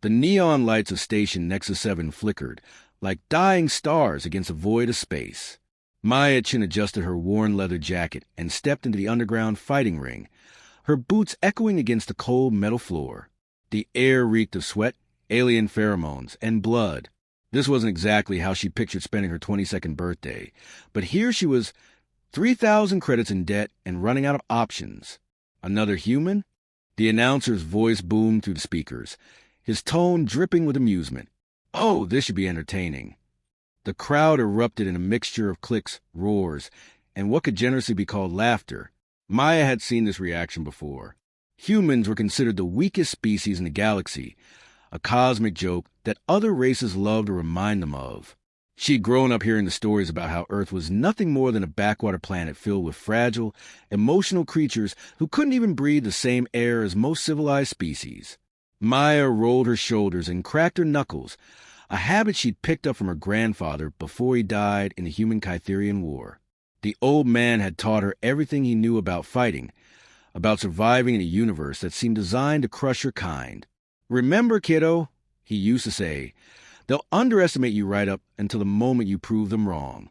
The neon lights of Station Nexus 7 flickered, like dying stars against a void of space. Maya Chen adjusted her worn leather jacket and stepped into the underground fighting ring, her boots echoing against the cold metal floor. The air reeked of sweat, alien pheromones, and blood. This wasn't exactly how she pictured spending her 22nd birthday, but here she was, 3,000 credits in debt and running out of options. Another human? The announcer's voice boomed through the speakers, his tone dripping with amusement. Oh, this should be entertaining. The crowd erupted in a mixture of clicks, roars, and what could generously be called laughter. Maya had seen this reaction before. Humans were considered the weakest species in the galaxy, a cosmic joke that other races loved to remind them of. She'd grown up hearing the stories about how Earth was nothing more than a backwater planet filled with fragile, emotional creatures who couldn't even breathe the same air as most civilized species. Maya rolled her shoulders and cracked her knuckles, a habit she'd picked up from her grandfather before he died in the Human-Kytherian War. The old man had taught her everything he knew about fighting, about surviving in a universe that seemed designed to crush her kind. "Remember, kiddo," he used to say, "they'll underestimate you right up until the moment you prove them wrong."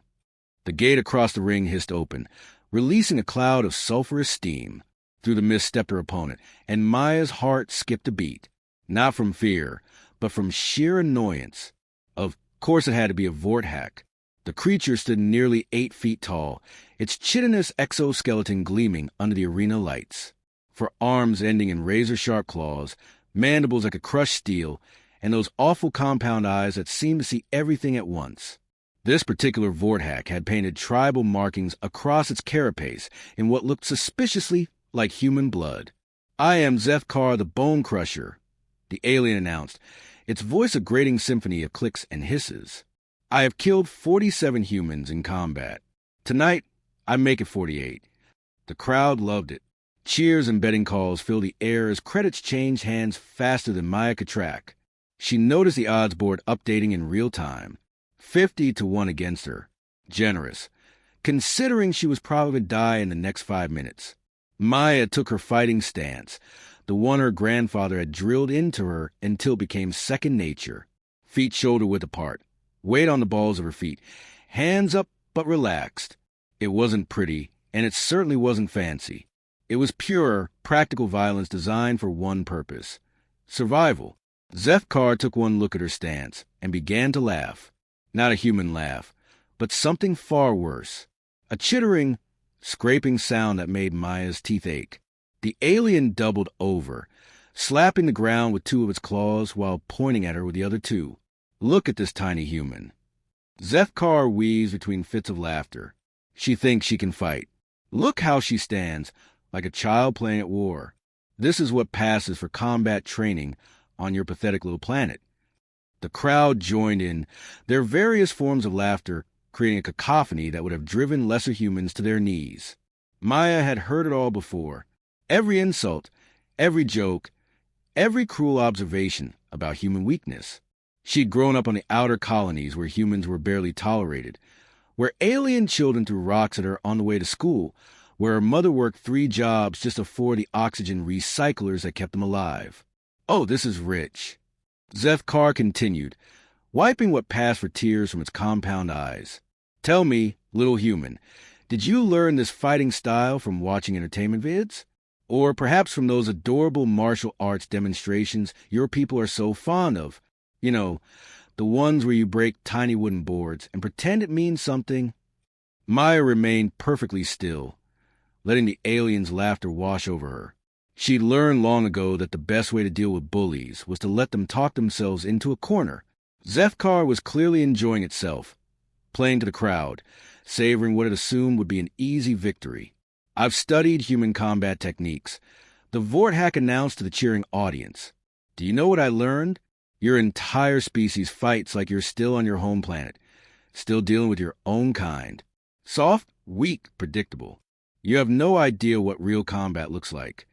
The gate across the ring hissed open, releasing a cloud of sulphurous steam. Through the mist stepped her opponent, and Maya's heart skipped a beat. Not from fear, but from sheer annoyance. Of course it had to be a Vorthak. The creature stood nearly 8 feet tall, its chitinous exoskeleton gleaming under the arena lights. For arms ending in razor-sharp claws, mandibles that could crush steel, and those awful compound eyes that seemed to see everything at once. This particular Vorthak had painted tribal markings across its carapace in what looked suspiciously like human blood. "I am Zeth'kar the Bonecrusher," the alien announced, its voice a grating symphony of clicks and hisses. "I have killed 47 humans in combat. Tonight, I make it 48. The crowd loved it. Cheers and betting calls filled the air as credits changed hands faster than Maya could track. She noticed the odds board updating in real time. 50-1 against her. Generous, considering she was probably to die in the next 5 minutes. Maya took her fighting stance, the one her grandfather had drilled into her until it became second nature. Feet shoulder-width apart, weight on the balls of her feet, hands up but relaxed. It wasn't pretty, and it certainly wasn't fancy. It was pure, practical violence designed for one purpose: survival. Zeth'kar took one look at her stance and began to laugh. Not a human laugh, but something far worse. A chittering, scraping sound that made Maya's teeth ache. The alien doubled over, slapping the ground with 2 of its claws while pointing at her with the other 2. "Look at this tiny human." Zeth'kar weaves between fits of laughter. She thinks she can fight. Look how she stands, like a child playing at war. This is what passes for combat training on your pathetic little planet. The crowd joined in, their various forms of laughter creating a cacophony that would have driven lesser humans to their knees. Maya had heard it all before. Every insult, every joke, every cruel observation about human weakness. She'd grown up on the outer colonies where humans were barely tolerated, where alien children threw rocks at her on the way to school, where her mother worked 3 jobs just to afford the oxygen recyclers that kept them alive. Oh, this is rich. Zeth'kar continued, wiping what passed for tears from its compound eyes. "Tell me, little human, did you learn this fighting style from watching entertainment vids? Or perhaps from those adorable martial arts demonstrations your people are so fond of? You know, the ones where you break tiny wooden boards and pretend it means something?" Maya remained perfectly still, letting the alien's laughter wash over her. She'd learned long ago that the best way to deal with bullies was to let them talk themselves into a corner. Zeth'kar was clearly enjoying itself, playing to the crowd, savoring what it assumed would be an easy victory. "I've studied human combat techniques," the Vorthak announced to the cheering audience. "Do you know what I learned? Your entire species fights like you're still on your home planet, still dealing with your own kind. Soft, weak, predictable. You have no idea what real combat looks like."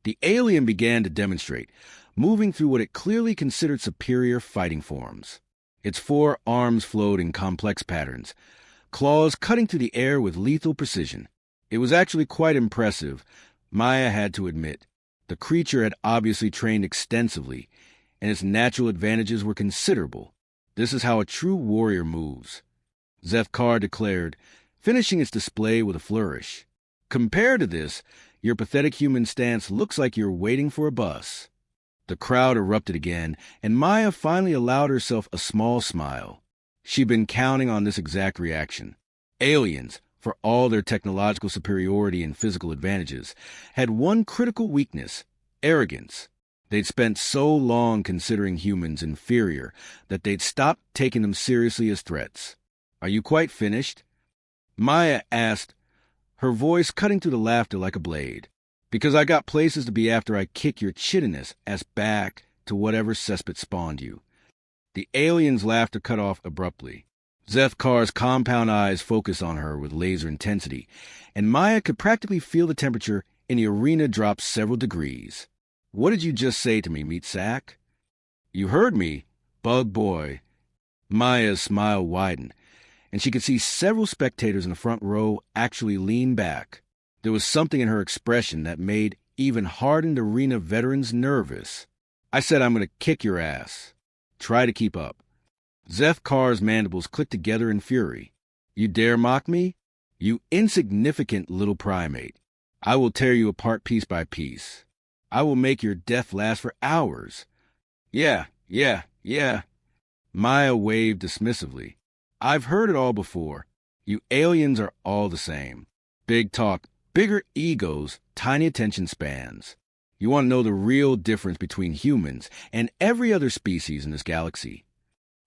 The alien began to demonstrate, moving through what it clearly considered superior fighting forms. Its 4 arms flowed in complex patterns, claws cutting through the air with lethal precision. It was actually quite impressive, Maya had to admit. The creature had obviously trained extensively, and its natural advantages were considerable. This is how a true warrior moves, Zeth'kar declared, finishing its display with a flourish. Compared to this, your pathetic human stance looks like you're waiting for a bus. The crowd erupted again, and Maya finally allowed herself a small smile. She'd been counting on this exact reaction. Aliens, for all their technological superiority and physical advantages, had one critical weakness: arrogance. They'd spent so long considering humans inferior that they'd stopped taking them seriously as threats. "Are you quite finished?" Maya asked, her voice cutting through the laughter like a blade. "Because I got places to be after I kick your chittiness ass back to whatever cesspit spawned you." The alien's laughter cut off abruptly. Zeth'kar's compound eyes focused on her with laser intensity, and Maya could practically feel the temperature in the arena drop several degrees. "What did you just say to me, meat sack?" "You heard me, bug boy." Maya's smile widened, and she could see several spectators in the front row actually lean back. There was something in her expression that made even hardened arena veterans nervous. "I said I'm going to kick your ass. Try to keep up." Zeth'kar's mandibles clicked together in fury. "You dare mock me? You insignificant little primate. I will tear you apart piece by piece. I will make your death last for hours." Yeah. Maya waved dismissively. "I've heard it all before. You aliens are all the same. Big talk, bigger egos, tiny attention spans. You want to know the real difference between humans and every other species in this galaxy?"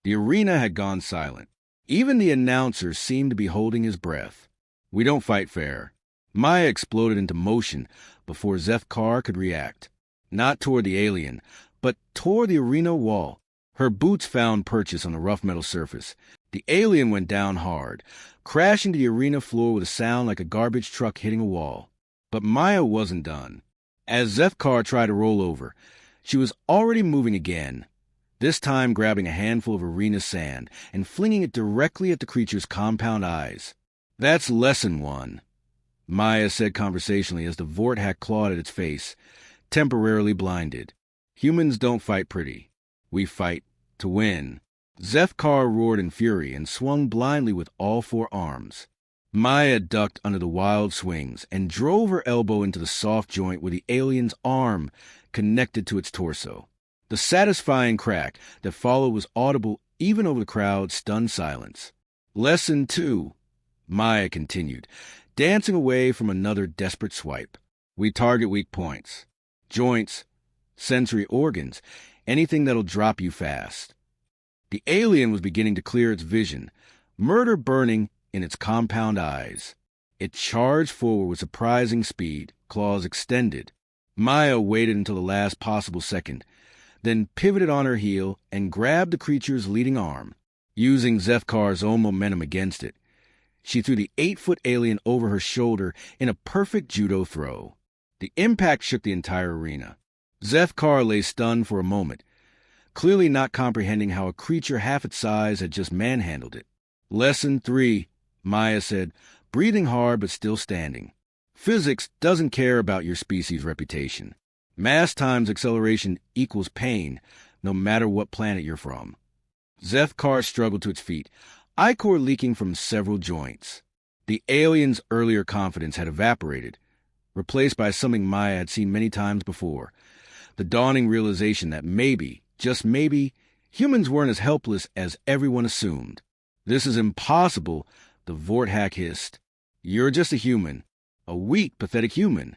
The arena had gone silent. Even the announcer seemed to be holding his breath. "We don't fight fair." Maya exploded into motion before Zeth'kar could react. Not toward the alien, but toward the arena wall. Her boots found purchase on the rough metal surface. The alien went down hard, crashing to the arena floor with a sound like a garbage truck hitting a wall. But Maya wasn't done. As Zeth'kar tried to roll over, she was already moving again, this time grabbing a handful of arena sand and flinging it directly at the creature's compound eyes. "That's lesson one," Maya said conversationally as the Vorthack clawed at its face, temporarily blinded. "Humans don't fight pretty. We fight to win." Zeth'kar roared in fury and swung blindly with all four arms. Maya ducked under the wild swings and drove her elbow into the soft joint where the alien's arm connected to its torso. The satisfying crack that followed was audible even over the crowd's stunned silence. "Lesson 2, Maya continued, dancing away from another desperate swipe. "We target weak points. Joints, sensory organs, anything that'll drop you fast." The alien was beginning to clear its vision, murder burning in its compound eyes. It charged forward with surprising speed, claws extended. Maya waited until the last possible second, then pivoted on her heel and grabbed the creature's leading arm. Using Zeth'kar's own momentum against it, she threw the 8-foot alien over her shoulder in a perfect judo throw. The impact shook the entire arena. Zeth'kar lay stunned for a moment, clearly not comprehending how a creature half its size had just manhandled it. "Lesson 3, Maya said, breathing hard but still standing. "Physics doesn't care about your species' reputation. Mass times acceleration equals pain, no matter what planet you're from." Zeth'kar struggled to its feet, ichor leaking from several joints. The alien's earlier confidence had evaporated, replaced by something Maya had seen many times before: the dawning realization that maybe, just maybe, humans weren't as helpless as everyone assumed. "This is impossible," the Vorthack hissed. "You're just a human. A weak, pathetic human."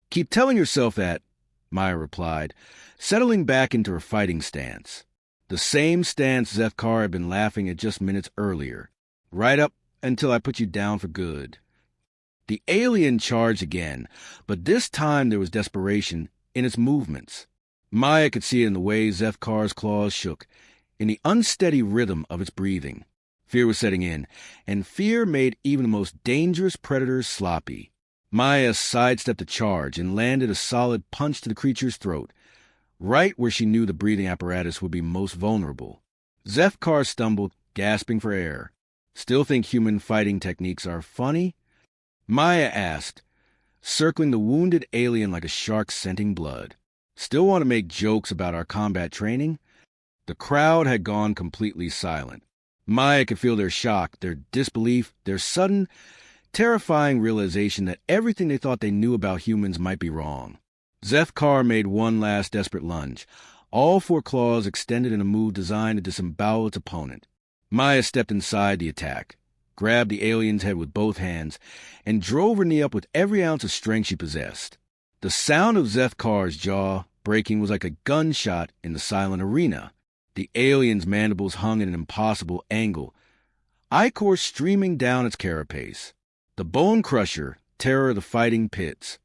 "Keep telling yourself that," Maya replied, settling back into her fighting stance. The same stance Zeth'kar had been laughing at just minutes earlier. "Right up until I put you down for good." The alien charged again, but this time there was desperation in its movements. Maya could see it in the way Zeth'kar's claws shook, in the unsteady rhythm of its breathing. Fear was setting in, and fear made even the most dangerous predators sloppy. Maya sidestepped the charge and landed a solid punch to the creature's throat, right where she knew the breathing apparatus would be most vulnerable. Zeth'kar stumbled, gasping for air. "Still think human fighting techniques are funny?" Maya asked, circling the wounded alien like a shark scenting blood. Still want to make jokes about our combat training? The crowd had gone completely silent. Maya could feel their shock, their disbelief, their sudden, terrifying realization that everything they thought they knew about humans might be wrong. Zeth'kar made one last desperate lunge, all four claws extended in a move designed to disembowel its opponent. Maya stepped inside the attack, grabbed the alien's head with both hands, and drove her knee up with every ounce of strength she possessed. The sound of Zeth'kar's jaw breaking was like a gunshot in the silent arena. The alien's mandibles hung at an impossible angle, ichor streaming down its carapace. The Bonecrusher, terror of the fighting pits,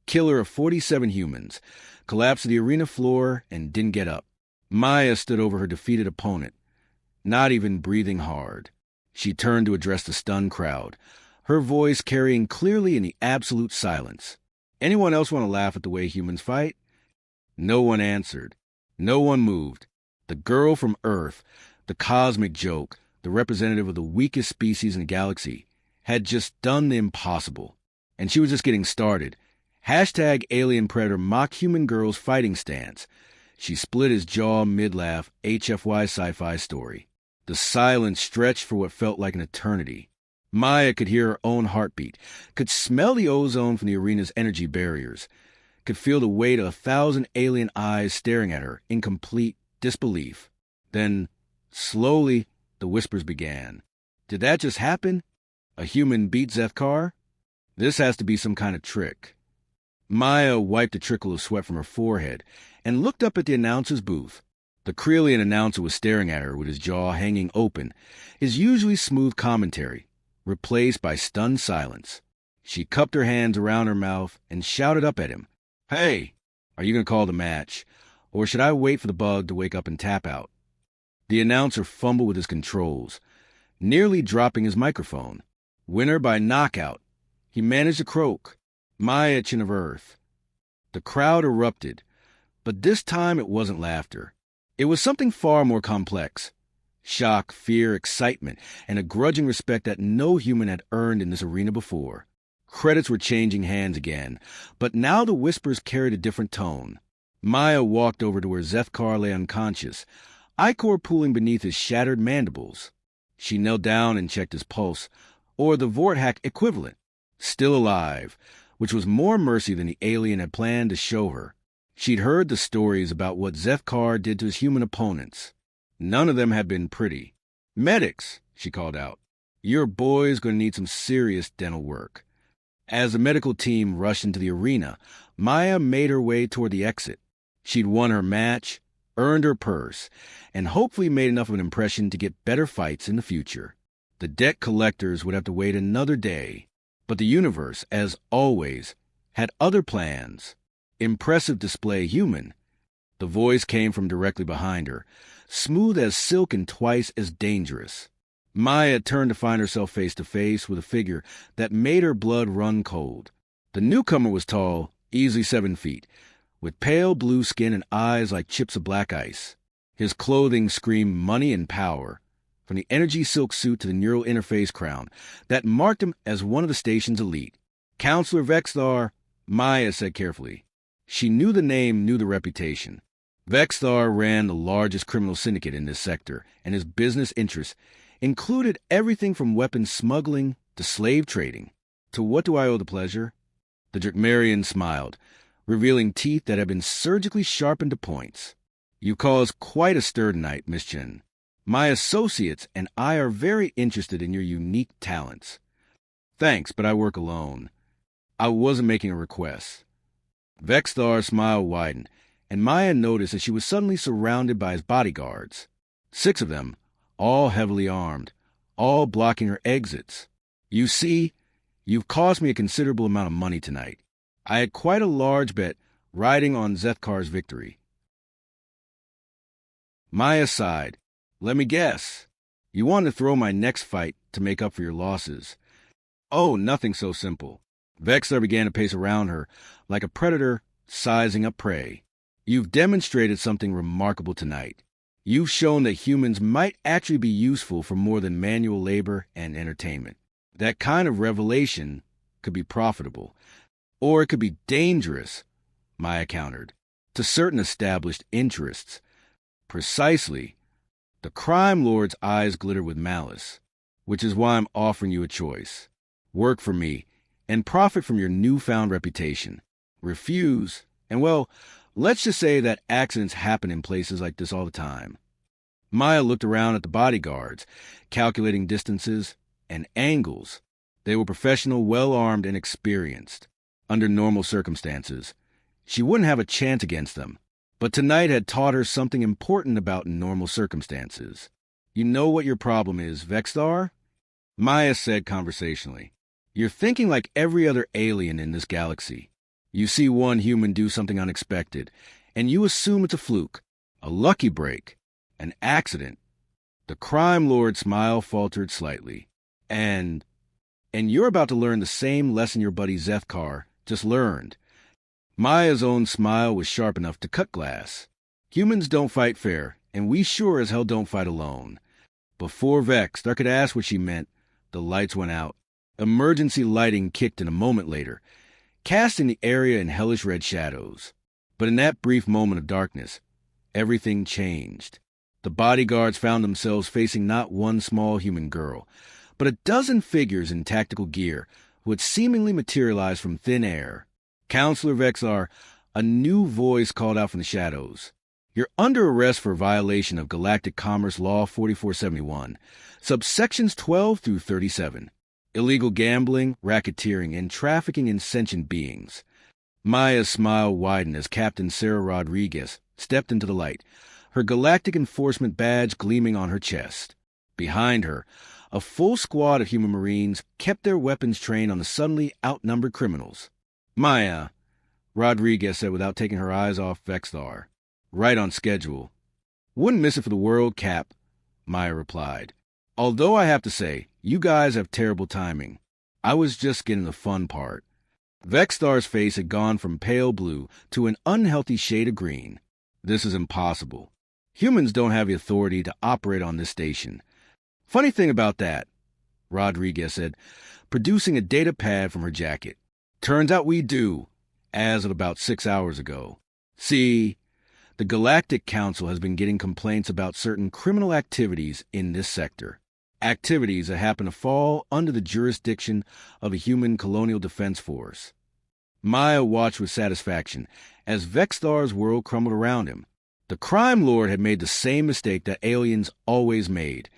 killer of 47 humans, collapsed to the arena floor and didn't get up. Maya stood over her defeated opponent, not even breathing hard. She turned to address the stunned crowd, her voice carrying clearly in the absolute silence. Anyone else want to laugh at the way humans fight? No one answered. No one moved. The girl from Earth, the cosmic joke, the representative of the weakest species in the galaxy, had just done the impossible. And she was just getting started. Hashtag alien predator mock human girl's fighting stance. She split his jaw mid-laugh, HFY Sci-Fi story. The silence stretched for what felt like an eternity. Maya could hear her own heartbeat, could smell the ozone from the arena's energy barriers, could feel the weight of 1,000 alien eyes staring at her in complete disbelief. Then, slowly, the whispers began. Did that just happen? A human beat Zeth'kar? This has to be some kind of trick. Maya wiped a trickle of sweat from her forehead and looked up at the announcer's booth. The Krelian announcer was staring at her with his jaw hanging open, his usually smooth commentary replaced by stunned silence. She cupped her hands around her mouth and shouted up at him. Hey, are you going to call the match? Or should I wait for the bug to wake up and tap out? The announcer fumbled with his controls, nearly dropping his microphone. Winner by knockout. He managed to croak. Maya, Chen of Earth. The crowd erupted, but this time it wasn't laughter. It was something far more complex. Shock, fear, excitement, and a grudging respect that no human had earned in this arena before. Credits were changing hands again, but now the whispers carried a different tone. Maya walked over to where Zeth'kar lay unconscious, ichor pooling beneath his shattered mandibles. She knelt down and checked his pulse, or the Vorthack equivalent. Still alive, which was more mercy than the alien had planned to show her. She'd heard the stories about what Zeth'kar did to his human opponents. None of them had been pretty. Medics, she called out. Your boy's going to need some serious dental work. As the medical team rushed into the arena, Maya made her way toward the exit. She'd won her match, earned her purse, and hopefully made enough of an impression to get better fights in the future. The debt collectors would have to wait another day. But the universe, as always, had other plans. Impressive display, human. The voice came from directly behind her, smooth as silk and twice as dangerous. Maya turned to find herself face to face with a figure that made her blood run cold. The newcomer was tall, easily 7 feet, with pale blue skin and eyes like chips of black ice. His clothing screamed money and power, from the energy silk suit to the neural interface crown that marked him as one of the station's elite. Counselor Vex'thar, Maya said carefully. She knew the name, knew the reputation. Vex'thar ran the largest criminal syndicate in this sector, and his business interests included everything from weapons smuggling to slave trading. To what do I owe the pleasure? The Drakmarian smiled, revealing teeth that had been surgically sharpened to points. You caused quite a stir tonight, Miss Chen. My associates and I are very interested in your unique talents. Thanks, but I work alone. I wasn't making a request. Vex'thar's smile widened, and Maya noticed that she was suddenly surrounded by his bodyguards. 6 of them, all heavily armed, all blocking her exits. You see, you've cost me a considerable amount of money tonight. I had quite a large bet riding on Zeth'kar's victory. Maya sighed. Let me guess. You want to throw my next fight to make up for your losses. Oh, nothing so simple. Vex'thar began to pace around her, like a predator sizing up prey. You've demonstrated something remarkable tonight. You've shown that humans might actually be useful for more than manual labor and entertainment. That kind of revelation could be profitable, or it could be dangerous, Maya countered. to certain established interests. Precisely. The crime lord's eyes glittered with malice, which is why I'm offering you a choice. Work for me and profit from your newfound reputation. Refuse, and well, let's just say that accidents happen in places like this all the time. Maya looked around at the bodyguards, calculating distances and angles. They were professional, well-armed, and experienced. Under normal circumstances, she wouldn't have a chance against them. But tonight had taught her something important about normal circumstances. You know what your problem is, Vex'thar? Maya said conversationally. You're thinking like every other alien in this galaxy. You see one human do something unexpected, and you assume it's a fluke, a lucky break, an accident. The crime lord's smile faltered slightly. And you're about to learn the same lesson your buddy Zeth'kar just learned. Maya's own smile was sharp enough to cut glass. Humans don't fight fair, and we sure as hell don't fight alone. Before Vex'thar could ask what she meant, the lights went out. Emergency lighting kicked in a moment later, casting the area in hellish red shadows. But in that brief moment of darkness, everything changed. The bodyguards found themselves facing not one small human girl, but a dozen figures in tactical gear who had seemingly materialized from thin air. Counselor Vex'thar, a new voice called out from the shadows. You're under arrest for violation of Galactic Commerce Law 4471, subsections 12 through 37. Illegal gambling, racketeering, and trafficking in sentient beings. Maya's smile widened as Captain Sarah Rodriguez stepped into the light, her galactic enforcement badge gleaming on her chest. Behind her, a full squad of human marines kept their weapons trained on the suddenly outnumbered criminals. Maya, Rodriguez said without taking her eyes off Vex'thar. Right on schedule. Wouldn't miss it for the world, Cap, Maya replied. Although I have to say, you guys have terrible timing. I was just getting the fun part. Vex'thar's face had gone from pale blue to an unhealthy shade of green. This is impossible. Humans don't have the authority to operate on this station. Funny thing about that, Rodriguez said, producing a data pad from her jacket. Turns out we do, as of about 6 hours ago. See, the Galactic Council has been getting complaints about certain criminal activities in this sector. Activities that happen to fall under the jurisdiction of a human colonial defense force. Maya watched with satisfaction as Vex'thar's world crumbled around him. The crime lord had made the same mistake that aliens always made,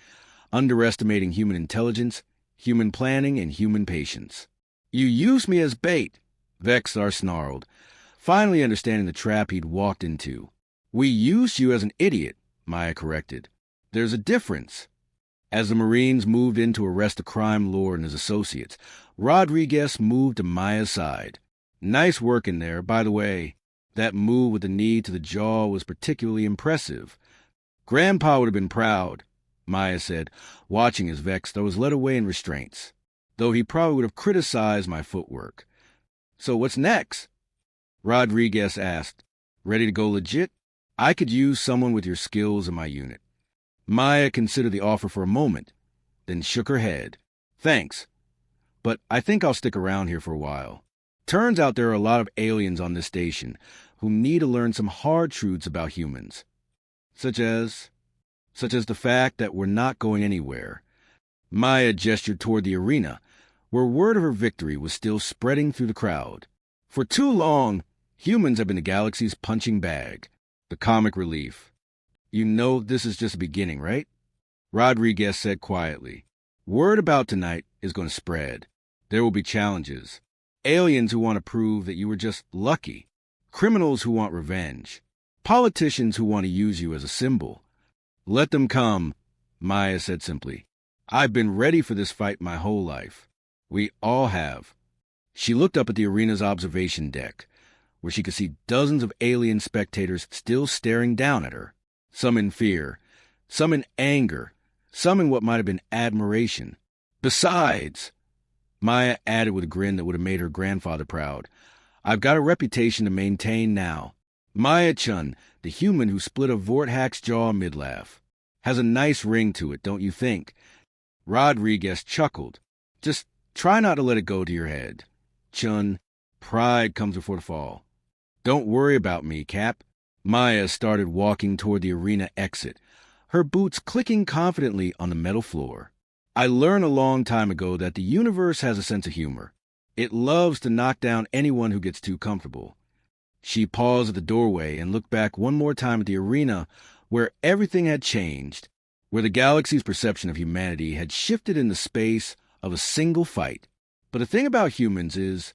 underestimating human intelligence, human planning, and human patience. You used me as bait, Vex'thar snarled, finally understanding the trap he'd walked into. We used you as an idiot, Maya corrected. There's a difference. As the Marines moved in to arrest the crime lord and his associates, Rodriguez moved to Maya's side. Nice work in there, by the way. That move with the knee to the jaw was particularly impressive. Grandpa would have been proud, Maya said, watching as Vex'thar was led away in restraints, though he probably would have criticized my footwork. So what's next? Rodriguez asked. Ready to go legit? I could use someone with your skills in my unit. Maya considered the offer for a moment, then shook her head. Thanks, but I think I'll stick around here for a while. Turns out there are a lot of aliens on this station who need to learn some hard truths about humans, such as the fact that we're not going anywhere. Maya gestured toward the arena, where word of her victory was still spreading through the crowd. For too long, humans have been the galaxy's punching bag. The comic relief. You know this is just the beginning, right? Rodriguez said quietly. Word about tonight is going to spread. There will be challenges. Aliens who want to prove that you were just lucky. Criminals who want revenge. Politicians who want to use you as a symbol. Let them come, Maya said simply. I've been ready for this fight my whole life. We all have. She looked up at the arena's observation deck, where she could see dozens of alien spectators still staring down at her. Some in fear, some in anger, some in what might have been admiration. Besides, Maya added with a grin that would have made her grandfather proud, I've got a reputation to maintain now. Maya Chen, the human who split a Vorthack's jaw mid-laugh. Has a nice ring to it, don't you think? Rodriguez chuckled. Just try not to let it go to your head. Chun, pride comes before the fall. Don't worry about me, Cap. Maya started walking toward the arena exit, her boots clicking confidently on the metal floor. I learned a long time ago that the universe has a sense of humor. It loves to knock down anyone who gets too comfortable. She paused at the doorway and looked back one more time at the arena where everything had changed, where the galaxy's perception of humanity had shifted in the space of a single fight. But the thing about humans is,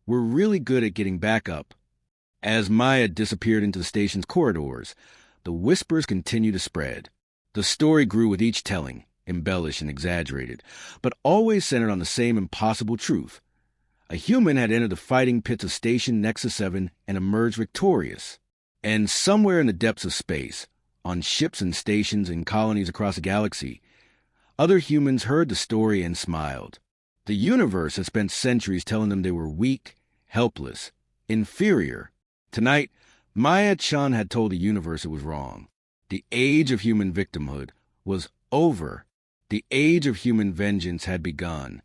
we're really good at getting back up. As Maya disappeared into the station's corridors, the whispers continued to spread. The story grew with each telling, embellished and exaggerated, but always centered on the same impossible truth. A human had entered the fighting pits of Station Nexus 7 and emerged victorious. And somewhere in the depths of space, on ships and stations and colonies across the galaxy, other humans heard the story and smiled. The universe had spent centuries telling them they were weak, helpless, inferior. Tonight, Maya Chen had told the universe it was wrong. The age of human victimhood was over. The age of human vengeance had begun.